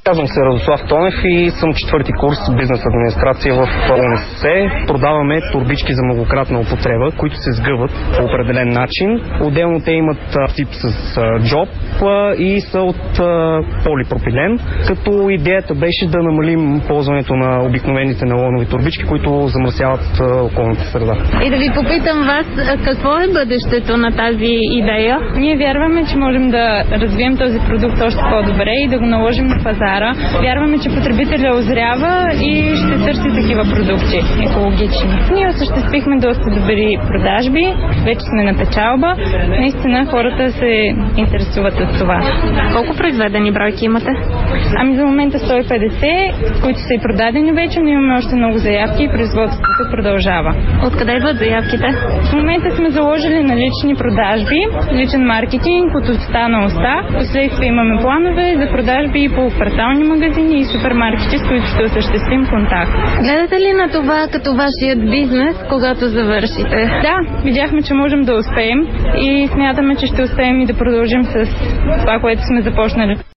Казвам се Радослав Тонев и съм четвърти курс бизнес администрация в УНСС. Продаваме турбички за многократна употреба, които се сгъват по определен начин. Отделно те имат тип с джоб и са от полипропилен, като идеята беше да намалим ползването на обикновените нейлонови турбички, които замърсяват околната среда. И да ви попитам вас, какво е бъдещето на тази идея? Ние вярваме, че можем да развием този продукт още по-добре и да го наложим на пазара. Вярваме, че потребителя озрява и ще търси такива продукти екологични. Ние осъществихме доста добри продажби, вече сме на печалба. Наистина хората се интересуват от това. Колко произведени бройки имате? Ами за момента 150, които са и продадени вече, но имаме още много заявки и производството продължава. Откъде идват заявките? В момента сме заложили на лични продажби, личен маркетинг от уста на уста. Последствие имаме планове за продажби и по квартални магазини и супермаркети, с които ще осъществим контакт. Гледате ли на това като вашият бизнес, когато завършите? Да, видяхме, че можем да успеем и смятаме, че ще успеем и да продължим с това, което сме започнали.